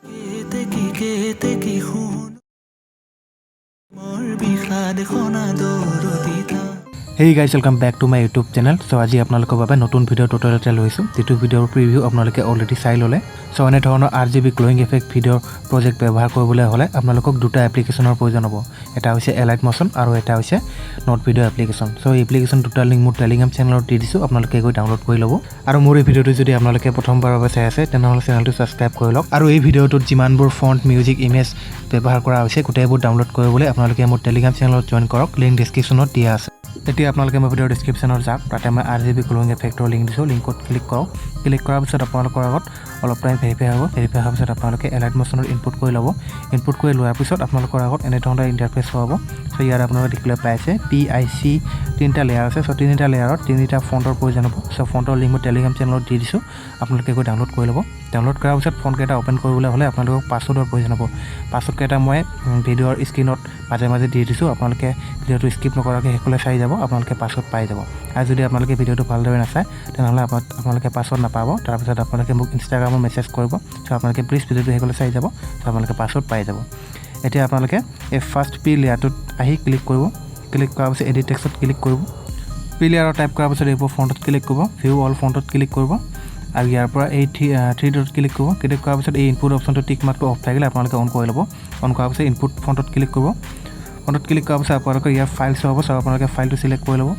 Hey guys, welcome back to my YouTube channel. So আজি আপোনালোকৰ বাবে নতুন ভিডিও টিউটোৰিয়েল এটা লৈছো যেটো ভিডিওৰ প্ৰিভিউ আপোনালোকে অলৰেডি চাই ললে সো এনে ধৰণৰ RGB glowing effect video project ব্যৱহাৰ কৰিবলৈ হলে আপোনালোকক দুটা এপ্লিকেশনৰ প্ৰয়োজন হ'ব এটা হৈছে এলাইট মোশন আৰু এটা হৈছে নোট ভিডিও এপ্লিকেশন সো এই এপ্লিকেশন দুটা লিংক মোৰ টেলিগ্ৰাম চেনেলত দি দিছো আপোনালোকে গৈ ডাউনলোড কৰি ল'ব আৰু মোৰ এই ভিডিওটো যদি আপোনালোকে প্ৰথমবাৰৰ বাবে চাই আছে তেনেহলে চেনেলটো সাবস্ক্ৰাইব কৰি লওক আৰু এই ভিডিওটোত যিমানবোৰ ফন্ট মিউজিক ইমেজ ব্যৱহাৰ কৰা হৈছে গোটেইবোৰ ডাউনলোড কৰিবলৈ আপোনালোকে মোৰ টেলিগ্ৰাম চেনেলত জয়েন কৰক লিংক ডেসক্ৰিপচনত দিয়া আছে এতিয়া আপোনালোকে মই ভিডিও ডেসক্ৰিপচনত যাওক তাতে মই RGB গ্লোইং ইফেক্টৰ লিংক দিছো লিংকত ক্লিক কৰক ক্লিক কৰাৰ পিছত আপোনালোকৰ আগত অলপ টাইম ভেৰিফাই হ'ব ভেৰিফাই হোৱাৰ পিছত আপোনালোকে এলাইট মোশনৰ ইনপুট কৰি ল'ব ইনপুট কৰি লোৱাৰ পিছত আপোনালোকৰ আগত এনে ধৰণৰ ইন্টাৰফেস হ'ব সো ইয়াত আপোনালোকে দেখিবলৈ পাইছে PIC তিনটা লেয়াৰ আছে সো তিনিটা লেয়াৰত তিনিটা ফন্টৰ প্ৰয়োজন হ'ব সো ফন্টৰ লিংক মই টেলিগ্ৰাম চেনেলত দি দিছো আপোনালোকে গৈ ডাউনলোড কৰি ল'ব ডাউনলোড কৰাৰ পিছত ফন্ট কেইটা ওপেন কৰিবলৈ হলে আপোনালোকক পাছৱৰ্ডৰ প্ৰয়োজন হ'ব পাছৱৰ্ড কেইটা মই ভিডিওৰ স্ক্ৰিনত মাজে মাজে দি দিছো আপোনালোকে ভিডিওটো স্কিপ নকৰাকৈ হেকলে চাই যাব আপোনালোকে পাছৱৰ্ড পাই যাব আৰু যদি আপোনালোকে ভিডিওটো ভালদৰে নাচায় তেনেহলে আপোনালোকে পাছৱৰ্ড নাপাব তাৰ পিছত আপোনালোকে মোক ইনষ্টাগ্ৰামত মেছেজ কৰিব সো আপোনালোকে প্লিজ ভিডিওটো হেকলে চাই যাব সো আপোনালোকে পাছৱৰ্ড পাই যাব এতিয়া আপোনালোকে এই ফাৰ্ষ্ট পি লেয়াৰটোত আহি ক্লিক কৰিব ক্লিক কৰাৰ পিছত এডিট টেক্সটত ক্লিক কৰিব পি লেয়াৰত টাইপ কৰাৰ পিছত এই ফন্টত ক্লিক কৰিব ভিউ অল ফন্টত ক্লিক কৰিব আৰু ইয়াৰ পৰা এই 3 ডট ক্লিক কৰিব ক্লিক কৰাৰ পিছত এই ইনপুট অপচনটো টিক মাৰ্কটো অফ থাকিলে আপোনালোকে অন কৰি ল'ব অন কৰাৰ পিছত ইনপুট ফন্টত ক্লিক কৰিব ফন্টত ক্লিক কৰাৰ পিছত আপোনালোকৰ ইয়াৰ ফাইলছ হ'ব সব আপোনালোকে ফাইলটো সিলেক্ট কৰি ল'ব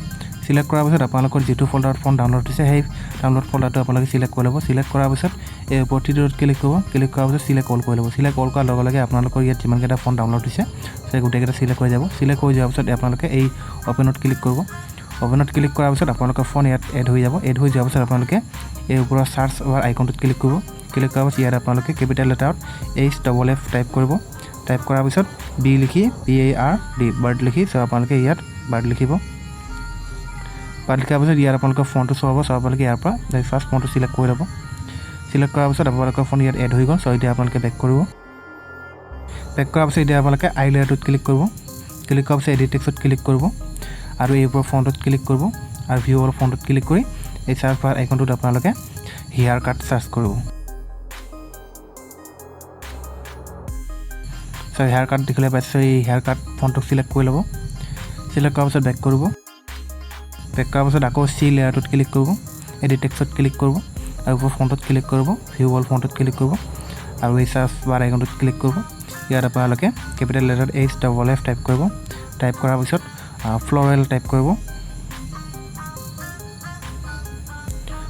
সিলেক্ট কৰাৰ পিছত আপোনালোকৰ যেটো ফোল্ডাৰত ফন্ট ডাউনলোড হৈছে সেই ডাউনলোড ফোল্ডাৰটো আপোনালোকে সিলেক্ট কৰি ল'ব সিলেক্ট কৰাৰ পিছত এই ওপৰ 3 ডট ক্লিক কৰিব ক্লিক কৰাৰ পিছত সিলেক্ট অল কৰি ল'ব সিলেক্ট অল কৰাৰ লগে লগে আপোনালোকৰ ইয়াত যিমান কেইটা ফন্ট ডাউনলোড হৈছে সেই গোটেইকেইটা সিলেক্ট হৈ যাব সিলেক্ট হৈ যোৱাৰ পিছত আপোনালোকে এই ওপেনত ক্লিক কৰিব ওপেনত ক্লিক কৰাৰ পিছত আপোনালোকৰ ফোন ইয়াত এড হৈ যাব এড হৈ যোৱাৰ পিছত আপোনালোকে এই ওপৰৰ সাৰ্চ বাৰ আইকনটোত ক্লিক কৰিব ক্লিক কৰাৰ পিছত ইয়াত আপোনালোকে কেপিটেল লেটাৰত HFF টাইপ কৰিব টাইপ কৰাৰ পিছত B লিখি BARD বাৰ্ড লিখি সো আপোনালোকে ইয়াত বাৰ্ড লিখিব বাৰ্ড লিখাৰ পিছত ইয়াত আপোনালোকৰ ফন্টটো শো হ'ব সো আপোনালোকে ইয়াৰ পৰা এই ফাৰ্ষ্ট ফন্টটো সিলেক্ট কৰি ল'ব সিলেক্ট কৰাৰ পিছত আপোনালোকৰ ফোন ইয়াত এড হৈ গ'ল সো এতিয়া আপোনালোকে বেক কৰিব বেক কৰাৰ পিছত এতিয়া আপোনালোকে আই লেয়াৰটোত ক্লিক কৰিব ক্লিক কৰাৰ পিছত এডিট টেক্সটত ক্লিক কৰিব আৰু এই ওপৰৰ ফন্টত ক্লিক কৰিব আৰু ভিউ অল ফন্টত ক্লিক কৰি এই সাৰ্চ বাৰ আইকনটোত আপোনালোকে হেয়াৰ কাট সাৰ্চ কৰিব সো হেয়াৰ কাট দেখিলে পাইছে এই হেয়াৰ কাট ফন্টটো সিলেক্ট কৰি ল'ব সিলেক্ট কৰাৰ পিছত বেক কৰিব বেক কৰাৰ পিছত আকৌ সি লেয়াৰটোত ক্লিক কৰিব এডিট টেক্সটত ক্লিক কৰিব আৰু ওপৰ ফন্টত ক্লিক কৰিব ভিউ অল ফন্টত ক্লিক কৰিব আৰু এই সাৰ্চ বাৰ আইকনটোত ক্লিক কৰিব ইয়াত আপোনালোকে কেপিটেল লেটাৰত HFF টাইপ কৰিব টাইপ কৰাৰ পিছত ফ্লোৰেল টাইপ কৰিব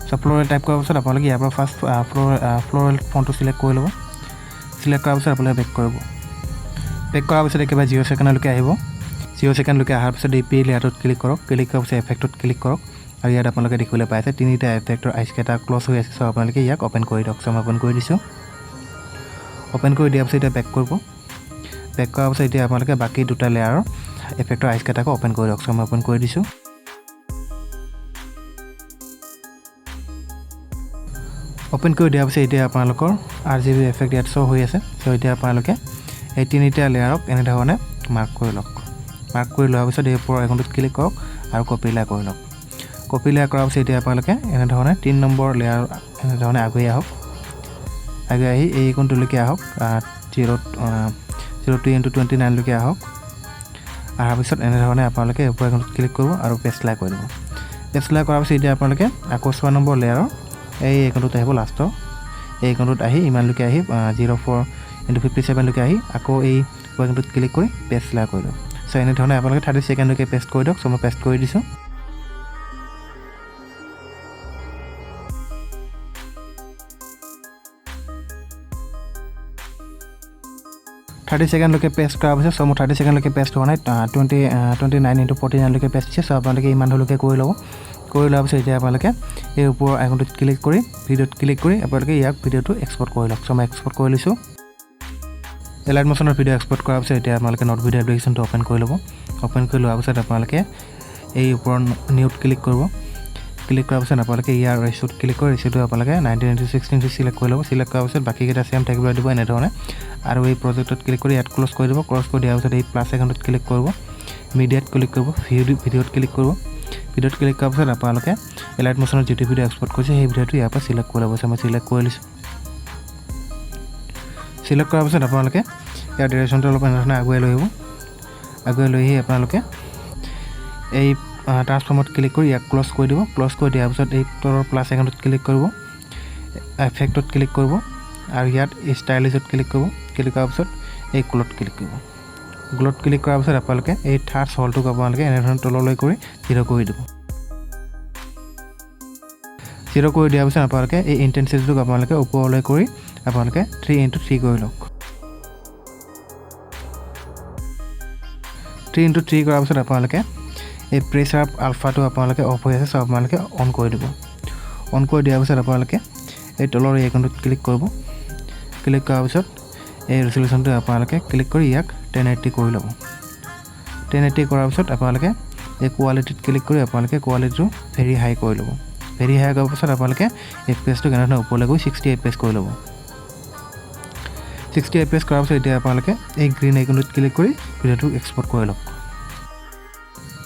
সো ফ্লোৰেল টাইপ কৰাৰ পিছত আপোনালোকে ইয়াৰ পৰা ফাৰ্ষ্ট ফ্লোৰেল ফন্টটো সিলেক্ট কৰি ল'ব সিলেক্ট কৰাৰ পিছত আপোনালোকে বেক কৰিব বেক কৰাৰ পিছত একেবাৰে 0 সেকেন্ডলৈকে আহিব 0 সেকেন্ডলৈকে অহাৰ পিছত এই পি লেয়াৰটোত ক্লিক কৰক ক্লিক কৰাৰ পিছত এফেক্টত ক্লিক কৰক আৰু ইয়াত আপোনালোকে দেখিবলৈ পাইছে তিনিটা এফেক্টৰ আইচ কেইটা ক্লোজ হৈ আছে সো আপোনালোকে ইয়াক ওপেন কৰি দিয়ক সো মই ওপেন কৰি দিছোঁ ওপেন কৰি দিয়াৰ পিছত এতিয়া বেক কৰিব বেক কৰাৰ পিছত এতিয়া আপোনালোকে বাকি দুটা লেয়াৰৰ এফেক্টৰ আইচ কেইটাক ওপেন কৰি দিয়ক সো মই ওপেন কৰি দিছোঁ ওপেন কৰি দিয়াৰ পিছত এতিয়া আপোনালোকৰ RGB এফেক্ট ইয়াত শো হৈ আছে সো এতিয়া আপোনালোকে এই তিনিটা লেয়াৰক এনে ধৰণে মাৰ্ক কৰি লওক মাৰ্ক কৰি লোৱাৰ পিছত এই ওপৰৰ আইকনটোত ক্লিক কৰক আৰু কপি লেয়াৰ কৰি লওক কপি লেয়াৰ কৰাৰ পিছত এতিয়া আপোনালোকে এনে ধৰণে 3 নম্বৰ লেয়াৰ এনে ধৰণে আগুৱাই আহক আগুৱাই আহি এই আইকনটোলৈকে আহক 0:29 লৈকে আহক আহাৰ পিছত এনে ধৰণে আপোনালোকে ওপৰৰ আইকনটোত ক্লিক কৰিব আৰু পেষ্ট লেয়াৰ কৰি দিব পেষ্ট লেয়াৰ কৰাৰ পিছত এতিয়া আপোনালোকে আকৌ 6 নম্বৰ লেয়াৰৰ এই আইকনটোত আহিব লাষ্টৰ এই আইকনটোত আহি ইমানলৈকে আহি 0:4:57 লৈকে আহি আকৌ এই আইকনটোত ক্লিক কৰি পেষ্ট লেয়াৰ কৰি দিয়ক সো এনে ধৰণে আপোনালোকে 30 সেকেন্ডলৈকে পেষ্ট কৰি দিয়ক সো মই পেষ্ট কৰি দিছোঁ 30 সেকেন্ডলৈকে পেষ্ট কৰাৰ পিছত সো মোৰ 30 সেকেন্ডলৈকে পেষ্ট হোৱা নাই 29:49 লৈকে পেষ্ট হৈছে সো আপোনালোকে ইমান ধলৈকে কৰি ল'ব কৰি লোৱাৰ পিছত এতিয়া আপোনালোকে এই ওপৰৰ আইকনটোত ক্লিক কৰি ভিডিওত ক্লিক কৰি আপোনালোকে ইয়াক ভিডিওটো এক্সপোৰ্ট কৰি লওক সো মই এক্সপোৰ্ট কৰি লৈছোঁ এলাইট মোশনৰ ভিডিও এক্সপোৰ্ট কৰাৰ পিছত এতিয়া আপোনালোকে নোট ভিডিও এপ্লিকেশনটো ওপেন কৰি ল'ব ওপেন কৰি লোৱাৰ পিছত আপোনালোকে এই ওপৰৰ নিউত ক্লিক কৰিব ক্লিক কৰাৰ পিছত আপোনালোকে ইয়াৰ ৰেচিঅ'ত ক্লিক কৰি ৰেচিঅ'টো আপোনালোকে 19:16 সিলেক্ট কৰি ল'ব সিলেক্ট কৰাৰ পিছত বাকিকেইটা সেম থাকিব দিব এনে ধৰণে আৰু এই প্ৰজেক্টত ক্লিক কৰি ইয়াত ক্লোজ কৰি দিব ক্লোজ কৰি দিয়াৰ পিছত এই প্লাছ আইকনটোত ক্লিক কৰিব মিডিয়াত ক্লিক কৰিব ভিডিওত ক্লিক কৰিব ভিডিওত ক্লিক কৰাৰ পিছত আপোনালোকে এলাইট মোশনৰ যেটো ভিডিও এক্সপোৰ্ট কৰিছে সেই ভিডিওটো ইয়াৰ পৰা সিলেক্ট কৰি ল'ব মই সিলেক্ট কৰি লৈছোঁ সিলেক্ট কৰাৰ পিছত আপোনালোকে ইয়াৰ ডিৰেকশ্যনটো অলপ এনেধৰণে আগুৱাই লৈ আহিব আগুৱাই লৈ আহি আপোনালোকে এই ট্ৰান্সফৰ্মত ক্লিক কৰি ইয়াক ক্লজ কৰি দিব ক্লজ কৰি দিয়াৰ পিছত এই তলৰ প্লাছ আইকনত ক্লিক কৰিব এফেক্টত ক্লিক কৰিব আৰু ইয়াত ষ্টাইলিজত ক্লিক কৰিব ক্লিক কৰাৰ পিছত এই গ্লোত ক্লিক কৰিব গ্লোত ক্লিক কৰাৰ পিছত আপোনালোকে এই থাৰ্ড হলটোক আপোনালোকে এনেধৰণে তললৈ কৰি 0 কৰি দিব 0 কৰি দিয়াৰ পিছত আপোনালোকে এই ইন্টেন্সিটিটোক আপোনালোকে ওপৰলৈ কৰি আপোনালোকে 3x3 কৰি লওক 3x3 কৰাৰ পিছত আপোনালোকে এই প্ৰেছাৰ আলফাটো আপোনালোকে অফ হৈ আছে সব আপোনালোকে অন কৰি দিব অন কৰি দিয়াৰ পিছত আপোনালোকে এই তলৰ আইকনটোত ক্লিক কৰিব ক্লিক কৰাৰ পিছত এই ৰেজলিউশনটো আপোনালোকে ক্লিক কৰি ইয়াক 1080 কৰি ল'ব 1080 কৰাৰ পিছত আপোনালোকে এই কোৱালিটিত ক্লিক কৰি আপোনালোকে কোৱালিটিটো ভেৰি হাই কৰি ল'ব ভেৰি হাই কৰাৰ পিছত আপোনালোকে এফপিএছটো কেনেধৰণে ওপৰলৈ গৈ 60 এফপিএছ কৰি ল'ব 60 এফপিএছ কৰাৰ পিছত এতিয়া আপোনালোকে এই গ্ৰীণ আইকনটোত ক্লিক কৰি ভিডিঅ'টো এক্সপোৰ্ট কৰি লওক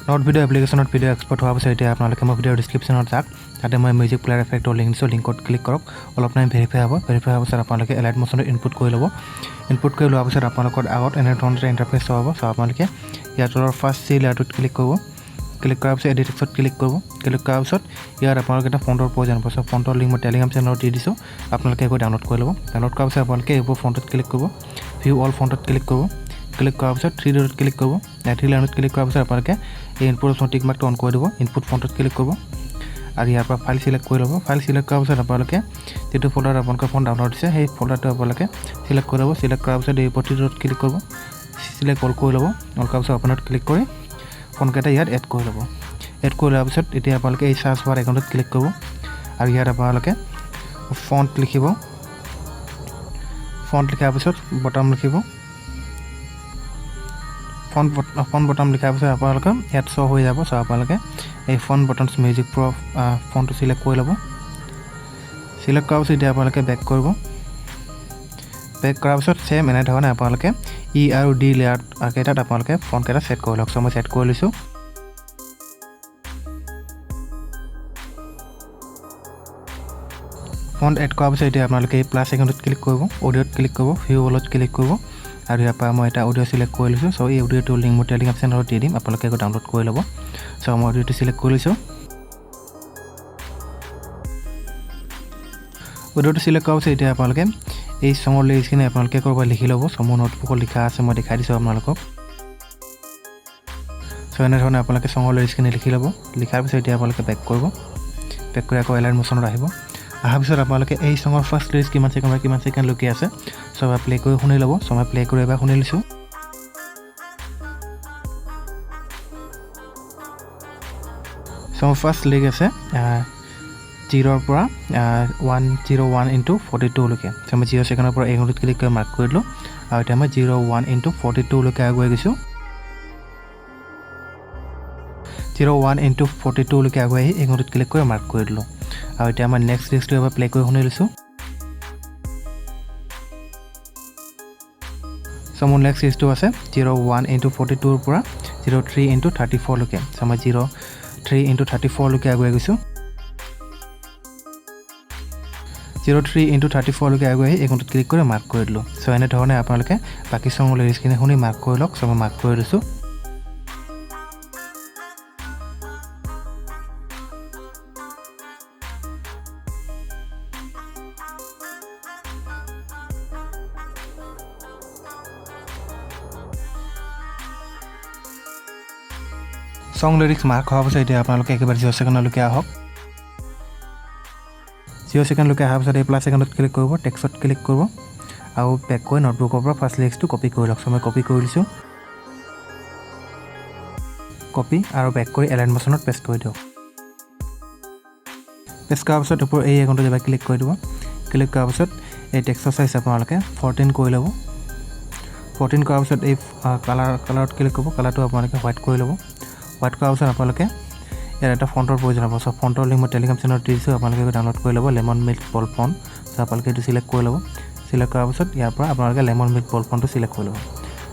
নট ভিডিঅ' এপ্লিকেশ্যনত ভিডিঅ' এক্সপোৰ্ট হোৱাৰ পিছত এতিয়া আপোনালোকে মই ভিডিঅ'ৰ ডিছক্ৰিপশ্যনত যাওক তাতে মই মিউজিক প্লেয়াৰ এফেক্টৰ লিংক দিছোঁ লিংকত ক্লিক কৰক অলপ টাইম ভেৰিফাই হ'ব ভেৰিফাই হোৱাৰ পিছত আপোনালোকে এলাইট মোশ্যনত ইনপুট কৰি ল'ব ইনপুট কৰি লোৱাৰ পিছত আপোনালোকৰ আগত এনেধৰণৰ ইণ্টাৰফেচ হ'ব চ' আপোনালোকে ইয়াৰ তলৰ ফাৰ্ষ্ট চি লেয়াৰটোত ক্লিক কৰিব ক্লিক কৰাৰ পিছত এডিট টেক্সটত ক্লিক কৰিব ক্লিক কৰাৰ পিছত ইয়াত আপোনালোকে এটা ফণ্টৰ প্ৰয়োজন হ'ব চ' ফণ্টৰ লিংক মই টেলিগ্ৰাম চেনেলত দি দিছোঁ আপোনালোকে গৈ ডাউনলোড কৰি ল'ব ডাউনলোড কৰাৰ পিছত আপোনালোকে এইবোৰ ফণ্টত ক্লিক কৰিব ভিউ অল ফণ্টত ক্লিক কৰিব ক্লিক কৰাৰ পিছত 3 ডটত ক্লিক কৰিব 3 লাইনত ক্লিক কৰাৰ পিছত আপোনালোকে এই ইনপুট অপশ্যন টিক মাৰ্কটো অন কৰি দিব ইনপুট ফণ্টত ক্লিক কৰিব আৰু ইয়াৰ পৰা ফাইল সিলেক্ট কৰি ল'ব ফাইল সিলেক্ট কৰাৰ পিছত আপোনালোকে যেটো ফল্ডাৰ আপোনালোকৰ ফোন ডাউনলোড দিছে সেই ফল্ডাৰটো আপোনালোকে সিলেক্ট কৰি ল'ব সিলেক্ট কৰাৰ পিছত এই প্ৰতিটোত ক্লিক কৰিব সিলেক্ট অল কৰি ল'ব অল কৰাৰ পিছত আপোনালোকে ক্লিক কৰি ফোনকেইটা ইয়াত এড কৰি ল'ব এড কৰি লোৱাৰ পিছত এতিয়া আপোনালোকে এই সাৰ্চ বাৰ আইকনত ক্লিক কৰিব আৰু ইয়াত আপোনালোকে ফন্ট লিখিব ফন্ট লিখাৰ পিছত বটম লিখিব ফন্ট বটম লিখাৰ পিছত আপোনালোকে ইয়াত শ্ব হৈ যাব চ' আপোনালোকে এই ফন্ট বটমছ মিউজিক প্ৰ ফন্টটো সিলেক্ট কৰি ল'ব সিলেক্ট কৰাৰ পিছত এতিয়া আপোনালোকে বেক কৰিব বেক কৰাৰ পিছত সেম এনেধৰণে আপোনালোকে ই আৰু ডি লেয়াৰ কেইটাত আপোনালোকে ফন্ট কেইটা সেট কৰি লওক চ' মই সেট কৰি লৈছোঁ ফন্ট এড কৰাৰ পিছত এতিয়া আপোনালোকে এই প্লাছ আইকনটোত ক্লিক কৰিব অডিঅ'ত ক্লিক কৰিব ভিউ অলত ক্লিক কৰিব আৰু ইয়াৰ পৰা মই এটা অডিঅ' সিলেক্ট কৰি লৈছোঁ চ' এই অডিঅ'টো লিংক মই টেলিগ্ৰাম চেনেলত দি দিম আপোনালোকে গৈ ডাউনলোড কৰি ল'ব চ' মই অডিঅ'টো সিলেক্ট কৰি লৈছোঁ অডিঅ'টো সিলেক্ট কৰাৰ পিছত এতিয়া আপোনালোকে এই চঙৰ লিৰিক্সখিনি আপোনালোকে ক'ৰবাত লিখি ল'ব চ' মোৰ নোটবুকত লিখা আছে মই দেখাই দিছোঁ আপোনালোকক চ' এনেধৰণে আপোনালোকে চঙৰ লিৰিক্সখিনি লিখি ল'ব লিখাৰ পিছত এতিয়া আপোনালোকে বেক কৰিব বেক কৰি আকৌ এলাইট মোশ্যনত আহিব অহাৰ পিছত আপোনালোকে এই চঙৰ ফাৰ্ষ্ট লিৰিক্স কিমান ছেকেণ্ড লুকি আছে চ' এবাৰ প্লে কৰি শুনি ল'ব চ' মই প্লে কৰি এবাৰ শুনি লৈছোঁ চ' ফাৰ্ষ্ট লিৰিক্স আছে 0ৰ পৰা 101/42 লৈকে চ' মই 0 ছেকেণ্ডৰ পৰা এই ঘণ্টাত ক্লিক কৰি মাৰ্ক কৰি দিলোঁ আৰু এতিয়া মই 01/42 লৈকে আগুৱাই গৈছোঁ 01/42 লৈকে আগুৱাই আহি এই ঘণ্টাত ক্লিক কৰি মাৰ্ক কৰি দিলোঁ আৰু এতিয়া মই নেক্সট লিৰিক্সটো এবাৰ প্লে কৰি শুনি লৈছোঁ চ' মোৰ নেক্সট লিৰিক্সটো আছে 01/42 ৰ পৰা 03/34 লৈকে চ' মই 03/34 লৈকে আগুৱাই গৈছোঁ 03/34 লৈকে আগুৱাই আহি এই ঘণ্টাত ক্লিক কৰি মাৰ্ক কৰি দিলোঁ চ' এনেধৰণে আপোনালোকে বাকী চঙৰ লিৰিক্সখিনি শুনি মাৰ্ক কৰি লওক চ' মই মাৰ্ক কৰি লৈছোঁ সং লিৰিক্স মাৰ্ক হোৱাৰ পিছত এতিয়া আপোনালোকে একেবাৰে 0 ছেকেণ্ডলৈকে আহক 0 ছেকেণ্ডলৈকে অহাৰ পিছত এই প্লাছ আইকনত ক্লিক কৰিব টেক্সটত ক্লিক কৰিব আৰু বেক কৰি নোটবুকৰ পৰা ফাৰ্ষ্ট লিৰিক্সটো কপি কৰি লওক চ' মই কপি কৰি লৈছোঁ কপি আৰু বেক কৰি এলাইট মোশ্যনত পেষ্ট কৰি দিয়ক পেষ্ট কৰাৰ পিছত ওপৰ এই আইকনটো এবাৰ ক্লিক কৰি দিব ক্লিক কৰাৰ পিছত এই টেক্সটৰ চাইজ আপোনালোকে 14 কৰি ল'ব 14 কৰাৰ পিছত এই কালাৰত ক্লিক কৰিব কালাৰটো আপোনালোকে হোৱাইট কৰি ল'ব হোৱাইট কৰাৰ পিছত আপোনালোকে ইয়াত এটা ফণ্টৰ প্ৰয়োজন হ'ব চ' ফণ্টৰ লিংক মই টেলিগ্ৰাম চেনেলত দি দিছোঁ আপোনালোকে ডাউনলোড কৰি ল'ব লেমন মিল্ক বল ফণ্ট চ' আপোনালোকে এইটো চিলেক্ট কৰি ল'ব চিলেক্ট কৰাৰ পিছত ইয়াৰ পৰা আপোনালোকে লেমন মিল্ক বল ফণ্টটো চিলেক্ট কৰি ল'ব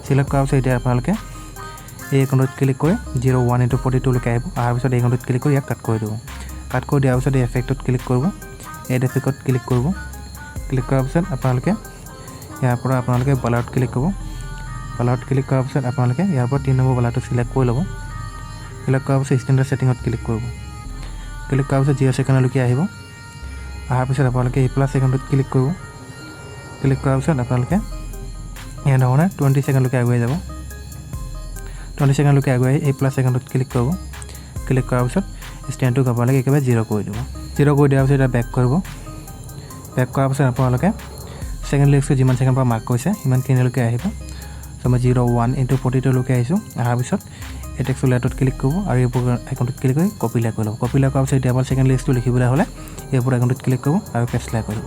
চিলেক্ট কৰাৰ পিছত এতিয়া আপোনালোকে এই আইকনটোত ক্লিক কৰি 01/42 লৈকে আহিব অহাৰ পিছত এই আইকনটোত ক্লিক কৰি ইয়াক কাট কৰি দিব কাট কৰি দিয়াৰ পিছত এই এফেক্টত ক্লিক কৰিব এড এফেক্টত ক্লিক কৰিব ক্লিক কৰাৰ পিছত আপোনালোকে ইয়াৰ পৰা আপোনালোকে বালাৰত ক্লিক কৰিব বালাৰত ক্লিক কৰাৰ পিছত আপোনালোকে ইয়াৰ পৰা 3 নম্বৰ বালাৰটো সিলেক্ট কৰি ল'ব সিলেক্ট কৰাৰ পিছত ষ্টেণ্ডাৰ্ড ছেটিঙত ক্লিক কৰিব ক্লিক কৰাৰ পিছত 0 ছেকেণ্ডলৈকে আহিব অহাৰ পিছত আপোনালোকে এই প্লাছ আইকনটোত ক্লিক কৰিব ক্লিক কৰাৰ পিছত আপোনালোকে এই ধৰণে 20 ছেকেণ্ডলৈকে আগুৱাই যাব 20 ছেকেণ্ডলৈকে আগুৱাই এই প্লাছ আইকনটোত ক্লিক কৰিব ক্লিক কৰাৰ পিছত ষ্টেণ্ডটোক আপোনালোকে একেবাৰে 0 কৰি দিব 0 কৰি দিয়াৰ পিছত এটা বেক কৰিব বেক কৰাৰ পিছত আপোনালোকে ছেকেণ্ড লেগছটো যিমান ছেকেণ্ড পৰা মাৰ্ক কৰিছে সিমানখিনিলৈকে আহিব চ' মই 01 into 42 লৈকে আহিছোঁ অহাৰ পিছত এই টেক্সট লেয়াৰটোত ক্লিক কৰিব আৰু এই আইকনটোত ক্লিক কৰি কপি লেয়াৰ কৰি ল'ব কপি লেয়াৰ কৰাৰ পিছত এতিয়া আপোনাৰ ছেকেণ্ড লেগছটো লিখিবলৈ হ'লে এই আইকনটোত ক্লিক কৰিব আৰু পেষ্ট লেয়াৰ কৰিব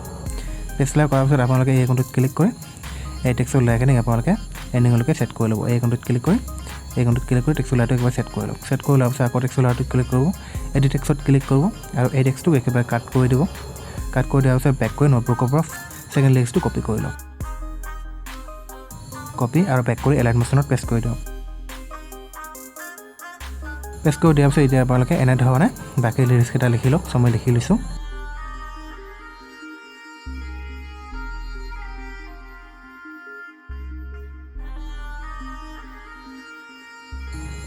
পেষ্ট লেয়াৰ কৰাৰ পিছত আপোনালোকে এই আইকনটোত ক্লিক কৰি এই টেক্সট লেয়াৰখিনি আপোনালোকে এণ্ডিঙলৈকে ছেট কৰি ল'ব এই আইকনটোত ক্লিক কৰি টেক্সট লেয়াৰটো একেবাৰে ছেট কৰি ল'ব ছেট কৰি লোৱাৰ পিছত আকৌ টেক্সট লেয়াৰটোত ক্লিক কৰিব এডিট টেক্সটত ক্লিক কৰিব আৰু এই টেক্সটটোক একেবাৰে কাট কৰি দিব কাট কৰি দিয়াৰ পিছত বেক কৰি নোটবুকৰ পৰা ছেকেণ্ড লেগছটো কপি কৰি লওক কপি আৰু বেক কৰি এলাইন মোশ্যনত পেষ্ট কৰি দিওঁ পেষ্ট কৰি দিয়াৰ পিছত এতিয়া আপোনালোকে এনেধৰণে বাকী লিৰিক্সকেইটা লিখি লওক চ' মই লিখি লৈছোঁ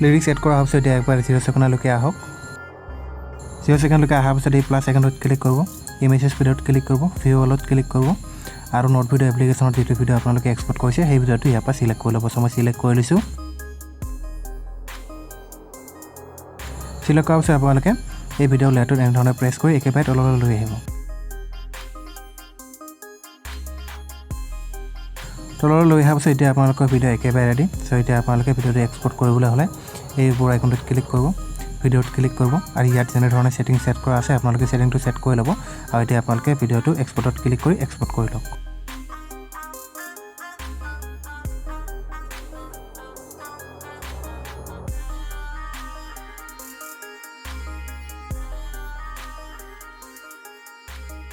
লিৰিক্স এড কৰা হোৱাৰ পিছত এতিয়া একবাৰ 0 ছেকেণ্ডলৈকে আহক 0 ছেকেণ্ডলৈকে অহাৰ পিছত এই প্লাছ আইকনটোত ক্লিক কৰিব ইমেজেছ ভিডিঅ'ত ক্লিক কৰিব ভিউ অলত ক্লিক কৰিব আৰু নোট ভিডিঅ' এপ্লিকেশ্যনত যিটো ভিডিঅ' আপোনালোকে এক্সপৰ্ট কৰিছে সেই ভিডিঅ'টো ইয়াৰ পৰা চিলেক্ট কৰি ল'ব চ' মই চিলেক্ট কৰি লৈছোঁ চিলেক্ট কৰাৰ পিছত আপোনালোকে এই ভিডিঅ' লেয়াৰটোত এনেধৰণে প্ৰেছ কৰি একেবাৰে তললৈ লৈ আহিব তললৈ লৈ অহাৰ পিছত এতিয়া আপোনালোকৰ ভিডিঅ' একেবাৰে ৰেডি চ' এতিয়া আপোনালোকে ভিডিঅ'টো এক্সপৰ্ট কৰিবলৈ হ'লে এইবোৰ আইকনটোত ক্লিক কৰিব ভিডিঅ'ত ক্লিক কৰিব আৰু ইয়াত যেনেধৰণে ছেটিং ছেট কৰা আছে আপোনালোকে ছেটিংটো ছেট কৰি ল'ব আৰু এতিয়া আপোনালোকে ভিডিঅ'টো এক্সপৰ্টত ক্লিক কৰি এক্সপৰ্ট কৰি লওক